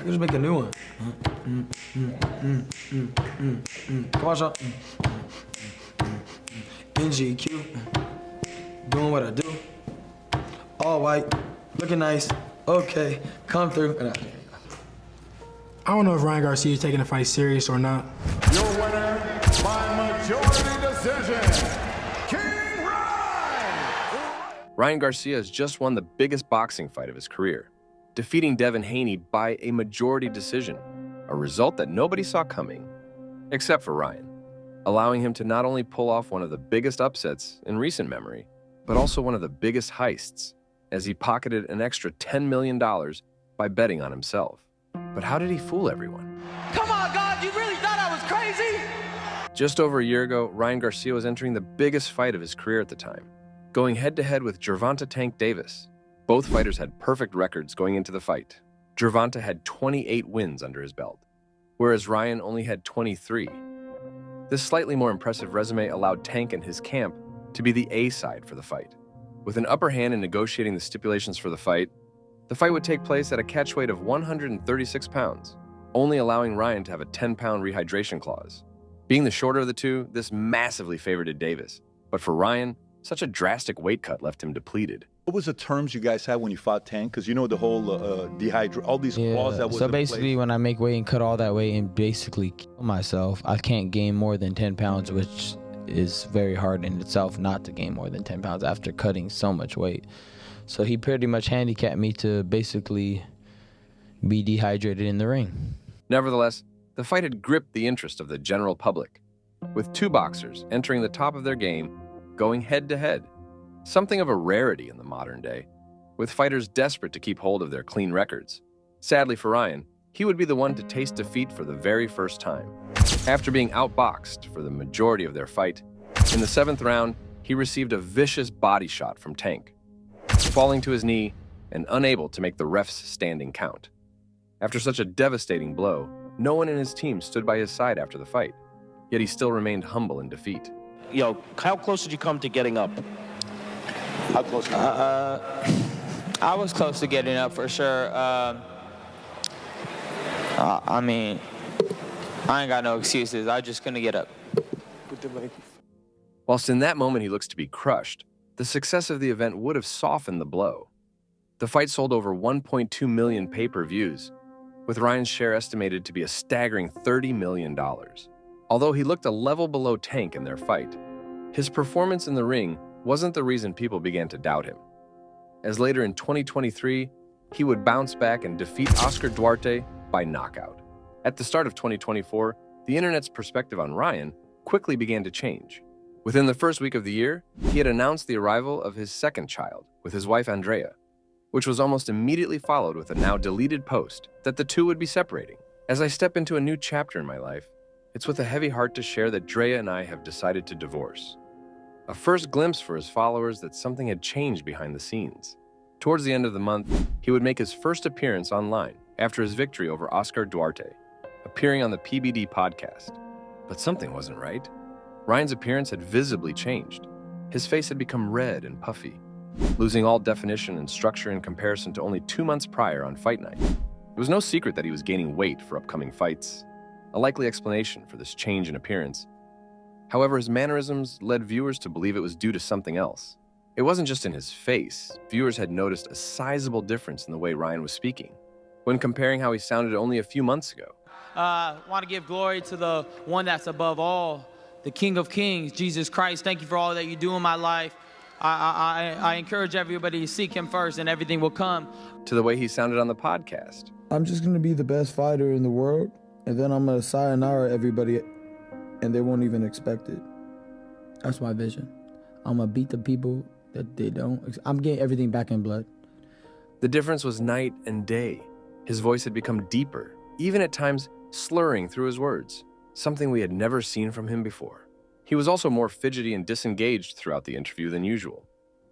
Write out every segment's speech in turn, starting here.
could just make a new one. Come on, Sean. NGQ. Doing what I do. All white. Looking nice. Okay. Come through. I don't know if Ryan Garcia is taking the fight serious or not. Your winner by majority decision, King Ryan! Ryan Garcia has just won the biggest boxing fight of his career, defeating Devin Haney by a majority decision, a result that nobody saw coming, except for Ryan, allowing him to not only pull off one of the biggest upsets in recent memory, but also one of the biggest heists, as he pocketed an extra $10 million by betting on himself. But how did he fool everyone? Come on, God, you really thought I was crazy? Just over a year ago, Ryan Garcia was entering the biggest fight of his career at the time, going head-to-head with Gervonta Tank Davis. Both fighters had perfect records going into the fight. Gervonta had 28 wins under his belt, whereas Ryan only had 23. This slightly more impressive resume allowed Tank and his camp to be the A side for the fight. With an upper hand in negotiating the stipulations for the fight would take place at a catch weight of 136 pounds, only allowing Ryan to have a 10-pound rehydration clause. Being the shorter of the two, this massively favored Davis. But for Ryan, such a drastic weight cut left him depleted. What was the terms you guys had when you fought Tank? Because you know the whole all these clauses that was so in basically place. when I make weight and cut all that weight and basically kill myself, I can't gain more than 10 pounds, which is very hard in itself not to gain more than 10 pounds after cutting so much weight. So he pretty much handicapped me to basically be dehydrated in the ring. Nevertheless, the fight had gripped the interest of the general public, with two boxers entering the top of their game, going head-to-head, something of a rarity in the modern day, with fighters desperate to keep hold of their clean records. Sadly for Ryan, he would be the one to taste defeat for the very first time. After being outboxed for the majority of their fight, in the 7th round, he received a vicious body shot from Tank, falling to his knee and unable to make the ref's standing count. After such a devastating blow, no one in his team stood by his side after the fight, yet he still remained humble in defeat. Yo, how close did you come to getting up? How close? I was close to getting up for sure. I mean, I ain't got no excuses. I just couldn't get up. Whilst in that moment he looks to be crushed, the success of the event would have softened the blow. The fight sold over 1.2 million pay-per-views, with Ryan's share estimated to be a staggering $30 million. Although he looked a level below Tank in their fight, his performance in the ring wasn't the reason people began to doubt him, as later in 2023, he would bounce back and defeat Oscar Duarte by knockout. At the start of 2024, the internet's perspective on Ryan quickly began to change. Within the first week of the year, he had announced the arrival of his second child with his wife Andrea, which was almost immediately followed with a now deleted post that the two would be separating. As I step into a new chapter in my life, it's with a heavy heart to share that Drea and I have decided to divorce. A first glimpse for his followers that something had changed behind the scenes. Towards the end of the month, he would make his first appearance online after his victory over Oscar Duarte, appearing on the PBD podcast. But something wasn't right. Ryan's appearance had visibly changed. His face had become red and puffy, losing all definition and structure in comparison to only 2 months prior on fight night. It was no secret that he was gaining weight for upcoming fights, a likely explanation for this change in appearance. However, his mannerisms led viewers to believe it was due to something else. It wasn't just in his face. Viewers had noticed a sizable difference in the way Ryan was speaking, when comparing how he sounded only a few months ago. Want to give glory to the one that's above all, the King of Kings, Jesus Christ. Thank you for all that you do in my life. I encourage everybody to seek him first and everything will come. To the way he sounded on the podcast. I'm just going to be the best fighter in the world, and then I'm going to sayonara everybody, and they won't even expect it. That's my vision. I'm going to beat the people that they don't. I'm getting everything back in blood. The difference was night and day. His voice had become deeper, even at times slurring through his words, something we had never seen from him before. He was also more fidgety and disengaged throughout the interview than usual,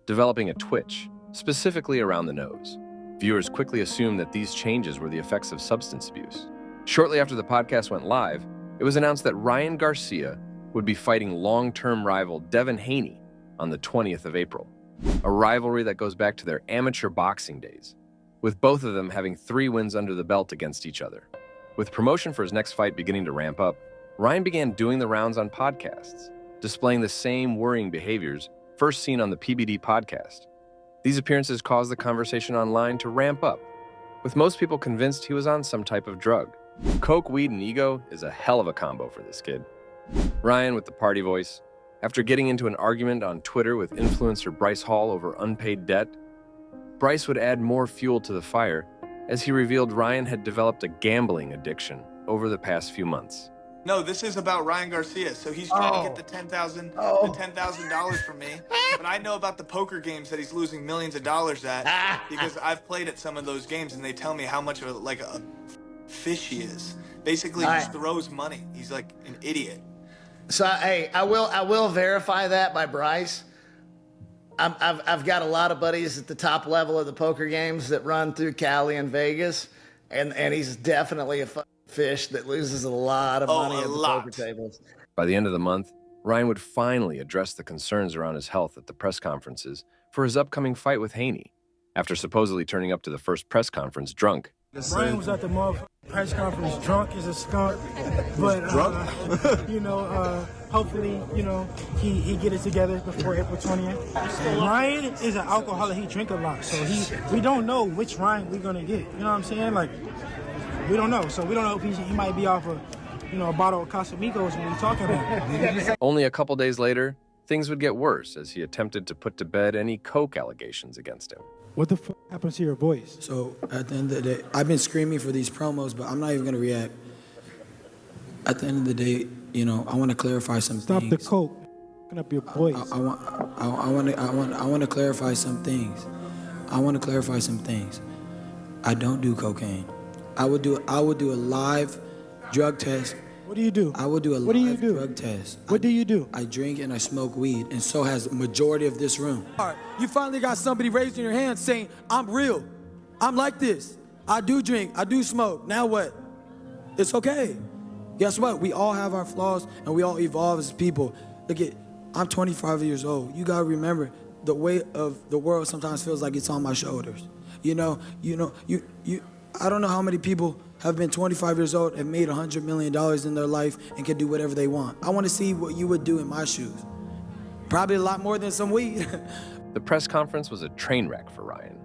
developing a twitch, specifically around the nose. Viewers quickly assumed that these changes were the effects of substance abuse. Shortly after the podcast went live, it was announced that Ryan Garcia would be fighting long-term rival Devin Haney on the 20th of April, a rivalry that goes back to their amateur boxing days. with both of them having 3 wins under the belt against each other. With promotion for his next fight beginning to ramp up, Ryan began doing the rounds on podcasts, displaying the same worrying behaviors first seen on the PBD podcast. These appearances caused the conversation online to ramp up, with most people convinced he was on some type of drug. Coke, weed, and ego is a hell of a combo for this kid. Ryan, with the party voice, after getting into an argument on Twitter with influencer Bryce Hall over unpaid debt, Bryce would add more fuel to the fire as he revealed Ryan had developed a gambling addiction over the past few months. No, this is about Ryan Garcia. So he's trying to get the $10,000 from me. But I know about the poker games that he's losing millions of dollars at because I've played at some of those games and they tell me how much of a fish he is. Basically, he just throws money. He's like an idiot. So hey, I will verify that by Bryce. I've got a lot of buddies at the top level of the poker games that run through Cali and Vegas, and he's definitely a fish that loses a lot of money at the poker tables. By the end of the month, Ryan would finally address the concerns around his health at the press conferences for his upcoming fight with Haney, after supposedly turning up to the first press conference drunk. Ryan was at the press conference drunk as a skunk, but hopefully, he get it together before April 20th. Ryan is an alcoholic. He drink a lot, so we don't know which Ryan we're gonna get. You know what I'm saying? Like, we don't know. So we don't know if he might be off a bottle of Casamigos when we talking about. Only a couple days later, things would get worse as he attempted to put to bed any coke allegations against him. What the fuck happened to your voice? So at the end of the day, I've been screaming for these promos, but I'm not even gonna react. At the end of the day, I want to clarify some things. Stop the coke. Fucking up your voice. I want to clarify some things. I don't do cocaine. I would do a live drug test. What do you do? I would do a live drug test. What do you do? I drink and I smoke weed, and so has the majority of this room. All right, you finally got somebody raising your hand saying, I'm real. I'm like this. I do drink. I do smoke. Now what? It's okay. Guess what? We all have our flaws, and we all evolve as people. Look at, I'm 25 years old. You gotta remember, the weight of the world sometimes feels like it's on my shoulders. I don't know how many people have been 25 years old and made $100 million in their life and can do whatever they want. I want to see what you would do in my shoes. Probably a lot more than some weed. The press conference was a train wreck for Ryan.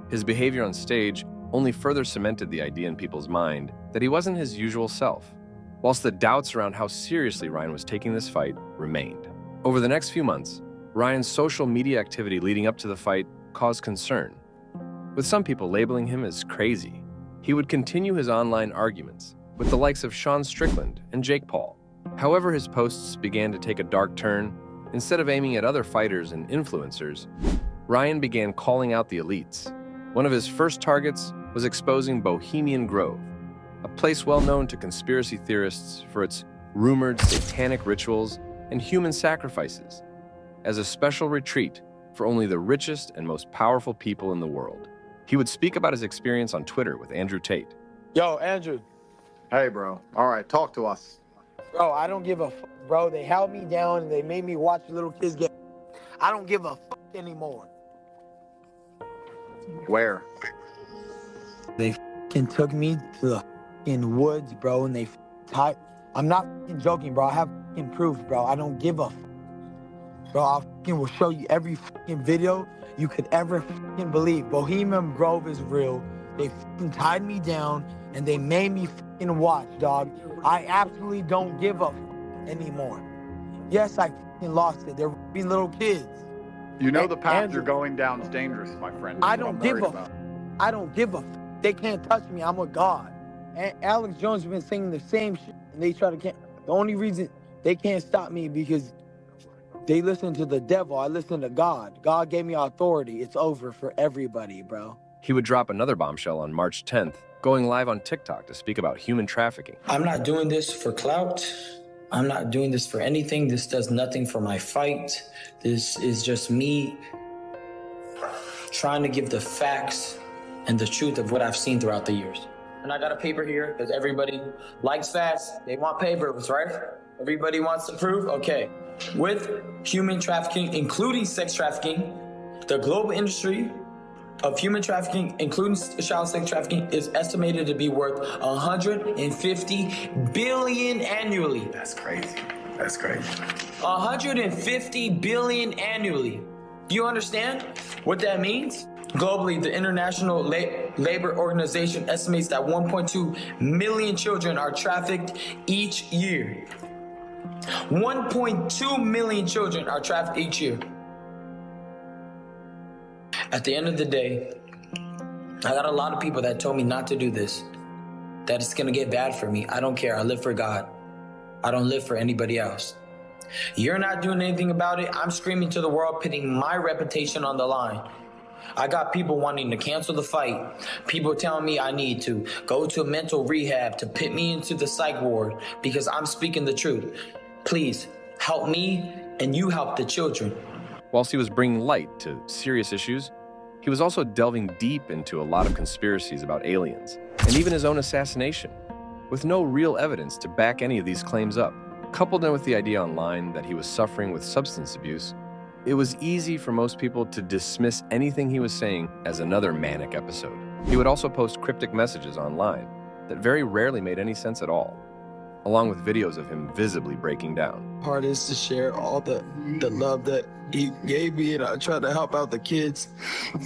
His behavior on stage only further cemented the idea in people's mind that he wasn't his usual self, whilst the doubts around how seriously Ryan was taking this fight remained. Over the next few months, Ryan's social media activity leading up to the fight caused concern, with some people labeling him as crazy. He would continue his online arguments with the likes of Sean Strickland and Jake Paul. However, his posts began to take a dark turn. Instead of aiming at other fighters and influencers, Ryan began calling out the elites. One of his first targets was exposing Bohemian Grove, a place well known to conspiracy theorists for its rumored satanic rituals and human sacrifices, as a special retreat for only the richest and most powerful people in the world. He would speak about his experience on Twitter with Andrew Tate. Yo, Andrew. Hey, bro. All right, talk to us. Bro, I don't give a fuck, bro. They held me down and they made me watch little kids get. I don't give a fuck anymore. Where? They fucking took me to the fucking woods, bro, and they tied. I'm not fucking joking, bro. I have fucking proof, bro. I don't give a fuck. Bro, I fucking will show you every fucking video you could ever fucking believe. Bohemian Grove is real. They fucking tied me down and they made me fucking watch, dog. I absolutely don't give a fuck anymore. Yes, I fucking lost it. They're little kids. You know the path you're going down is dangerous, my friend. I don't give a fuck. I don't give a fuck. They can't touch me. I'm a god. And Alex Jones has been saying the same shit, and they try to can't. The only reason they can't stop me because they listen to the devil. I listen to God. God gave me authority. It's over for everybody, bro. He would drop another bombshell on March 10th, going live on TikTok to speak about human trafficking. I'm not doing this for clout. I'm not doing this for anything. This does nothing for my fight. This is just me trying to give the facts and the truth of what I've seen throughout the years. And I got a paper here because everybody likes facts. They want papers, right? Everybody wants to prove, okay. With human trafficking, including sex trafficking, the global industry of human trafficking, including child sex trafficking, is estimated to be worth $150 billion annually. That's crazy. That's crazy. $150 billion annually. Do you understand what that means? Globally, the International Labor Organization estimates that 1.2 million children are trafficked each year. 1.2 million children are trafficked each year. At the end of the day, I got a lot of people that told me not to do this, that it's gonna get bad for me. I don't care. I live for God. I don't live for anybody else. You're not doing anything about it. I'm screaming to the world, putting my reputation on the line. I got people wanting to cancel the fight. People telling me I need to go to a mental rehab to put me into the psych ward because I'm speaking the truth. Please help me and you help the children. Whilst he was bringing light to serious issues, he was also delving deep into a lot of conspiracies about aliens, and even his own assassination, with no real evidence to back any of these claims up. Coupled in with the idea online that he was suffering with substance abuse, it was easy for most people to dismiss anything he was saying as another manic episode. He would also post cryptic messages online that very rarely made any sense at all, along with videos of him visibly breaking down. Part is to share all the love that he gave me, and I try to help out the kids,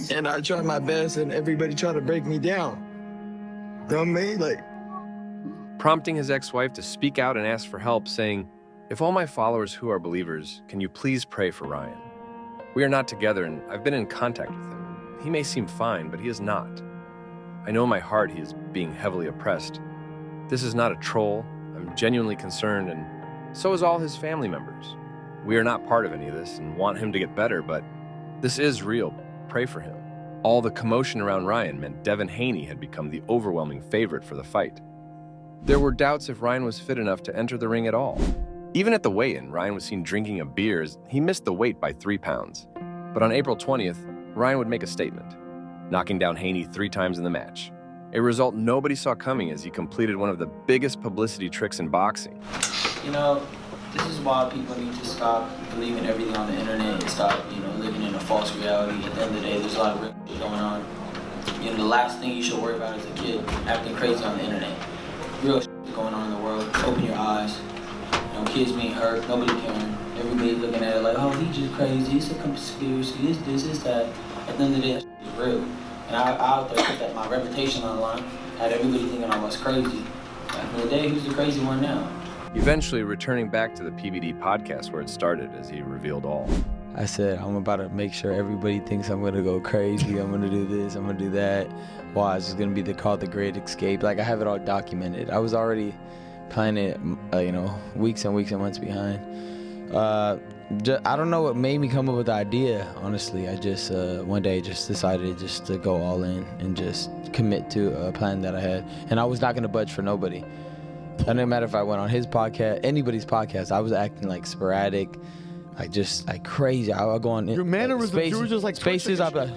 and I try my best, and everybody try to break me down. You know what I mean? Like, prompting his ex-wife to speak out and ask for help, saying, "If all my followers who are believers, can you please pray for Ryan? We are not together, and I've been in contact with him. He may seem fine, but he is not. I know in my heart he is being heavily oppressed. This is not a troll. I'm genuinely concerned, and so is all his family members. We are not part of any of this and want him to get better, but this is real. Pray for him." All the commotion around Ryan meant Devin Haney had become the overwhelming favorite for the fight. There were doubts if Ryan was fit enough to enter the ring at all. Even at the weigh-in, Ryan was seen drinking a beer as he missed the weight by 3 pounds. But on April 20th, Ryan would make a statement, knocking down Haney 3 times in the match, a result nobody saw coming as he completed one of the biggest publicity tricks in boxing. You know, this is why people need to stop believing everything on the internet and stop, living in a false reality. At the end of the day, there's a lot of real shit going on. The last thing you should worry about as a kid, acting crazy on the internet. Real shit is going on in the world. Open your eyes. Kids being hurt, nobody caring. Everybody looking at it like, oh, he's just crazy. It's a conspiracy. It's this, it's that. At the end of the day, that shit is real. And I out there put that my reputation on the line. Had everybody thinking I was crazy. At the end of the day, who's the crazy one now? Eventually returning back to the PBD podcast where it started as he revealed all. I said, I'm about to make sure everybody thinks I'm going to go crazy. I'm going to do this. I'm going to do that. Wow, it's just going to be called The Great Escape. Like, I have it all documented. I was already planning it, weeks and weeks and months behind. I don't know what made me come up with the idea, honestly. I just, one day, just decided just to go all in and just commit to a plan that I had. And I was not going to budge for nobody. It didn't matter if I went on his podcast, anybody's podcast. I was acting like sporadic, like crazy. I would go on your mannerisms. You were just like spaces. I'd be like,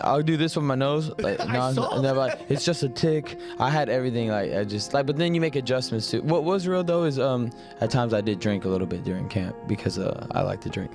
I'll do this with my nose. Like, and they're like, it's just a tick. I had everything. But then you make adjustments too. What was real though is at times I did drink a little bit during camp because I like to drink.